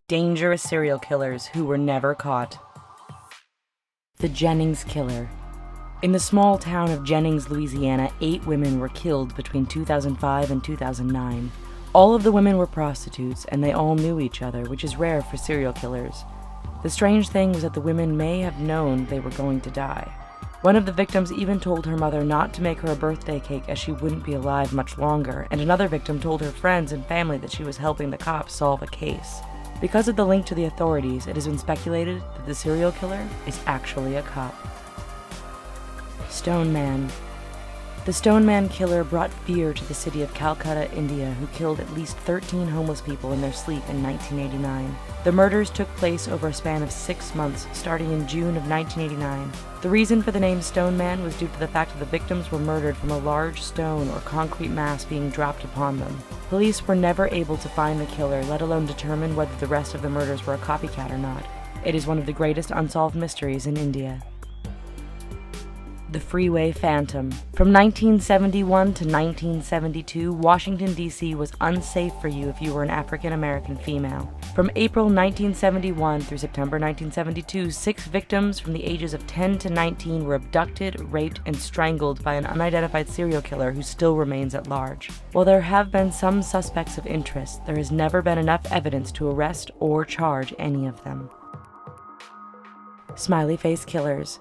dangerous serial killers who were never caught. The Jennings Killer. In the small town of Jennings, Louisiana, 8 women were killed between 2005 and 2009. All of the women were prostitutes, and they all knew each other, which is rare for serial killers. The strange thing was that the women may have known they were going to die. One of the victims even told her mother not to make her a birthday cake as she wouldn't be alive much longer, and another victim told her friends and family that she was helping the cops solve a case. Because of the link to the authorities, it has been speculated that the serial killer is actually a cop. Stone Man. The Stone Man killer brought fear to the city of Calcutta, India, who killed at least 13 homeless people in their sleep in 1989. The murders took place over a span of 6 months, starting in June of 1989. The reason for the name Stone Man was due to the fact that the victims were murdered from a large stone or concrete mass being dropped upon them. Police were never able to find the killer, let alone determine whether the rest of the murders were a copycat or not. It is one of the greatest unsolved mysteries in India. The Freeway Phantom. From 1971 to 1972, Washington, D.C. was unsafe for you if you were an African American female. From April 1971 through September 1972, 6 victims from the ages of 10 to 19 were abducted, raped, and strangled by an unidentified serial killer who still remains at large. While there have been some suspects of interest, there has never been enough evidence to arrest or charge any of them. Smiley Face Killers.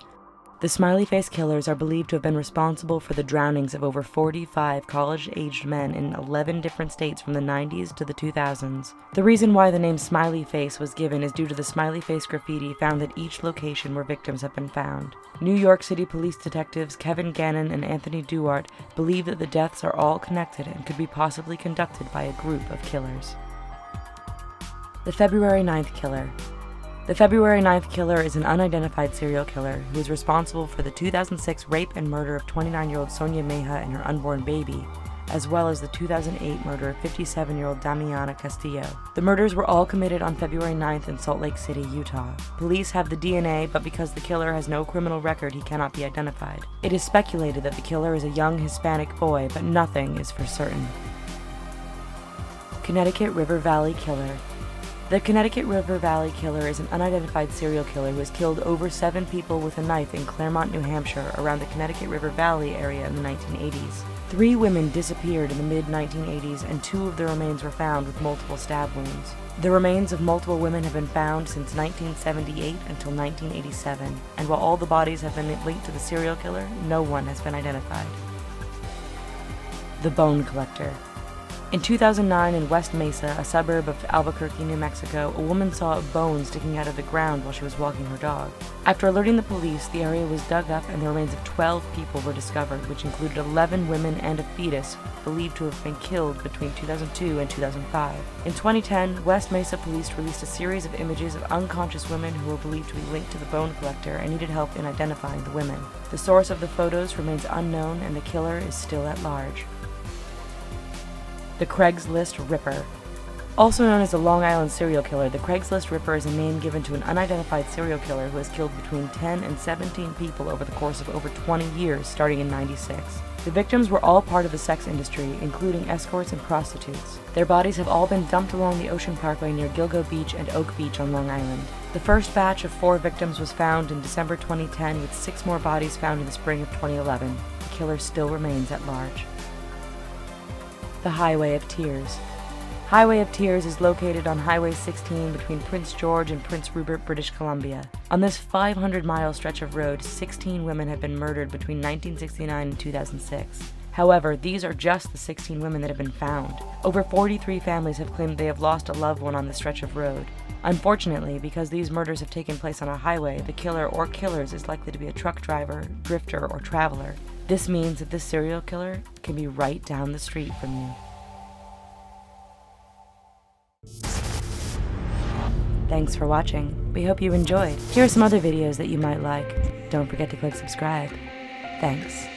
The Smiley Face Killers are believed to have been responsible for the drownings of over 45 college-aged men in 11 different states from the 90s to the 2000s. The reason why the name Smiley Face was given is due to the smiley face graffiti found at each location where victims have been found. New York City police detectives Kevin Gannon and Anthony Duarte believe that the deaths are all connected and could be possibly conducted by a group of killers. The February 9th Killer. The February 9th Killer is an unidentified serial killer who is responsible for the 2006 rape and murder of 29-year-old Sonia Meja and her unborn baby, as well as the 2008 murder of 57-year-old Damiana Castillo. The murders were all committed on February 9th in Salt Lake City, Utah. Police have the DNA, but because the killer has no criminal record, he cannot be identified. It is speculated that the killer is a young Hispanic boy, but nothing is for certain. Connecticut River Valley Killer. The Connecticut River Valley Killer is an unidentified serial killer who has killed over 7 people with a knife in Claremont, New Hampshire, around the Connecticut River Valley area in the 1980s. 3 women disappeared in the mid-1980s, and 2 of the remains were found with multiple stab wounds. The remains of multiple women have been found since 1978 until 1987, and while all the bodies have been linked to the serial killer, no one has been identified. The Bone Collector. In 2009, in West Mesa, a suburb of Albuquerque, New Mexico, a woman saw a bone sticking out of the ground while she was walking her dog. After alerting the police, the area was dug up and the remains of 12 people were discovered, which included 11 women and a fetus believed to have been killed between 2002 and 2005. In 2010, West Mesa police released a series of images of unconscious women who were believed to be linked to the bone collector and needed help in identifying the women. The source of the photos remains unknown and the killer is still at large. The Craigslist Ripper. Also known as the Long Island serial killer, the Craigslist Ripper is a name given to an unidentified serial killer who has killed between 10 and 17 people over the course of over 20 years, starting in '96. The victims were all part of the sex industry, including escorts and prostitutes. Their bodies have all been dumped along the Ocean Parkway near Gilgo Beach and Oak Beach on Long Island. The first batch of 4 victims was found in December 2010, with 6 more bodies found in the spring of 2011. The killer still remains at large. The Highway of Tears. Highway of Tears is located on Highway 16 between Prince George and Prince Rupert, British Columbia. On this 500-mile stretch of road, 16 women have been murdered between 1969 and 2006. However, these are just the 16 women that have been found. Over 43 families have claimed they have lost a loved one on the stretch of road. Unfortunately, because these murders have taken place on a highway, the killer or killers is likely to be a truck driver, drifter, or traveler. This means that this serial killer can be right down the street from you. Thanks for watching. We hope you enjoyed. Here are some other videos that you might like. Don't forget to click subscribe. Thanks.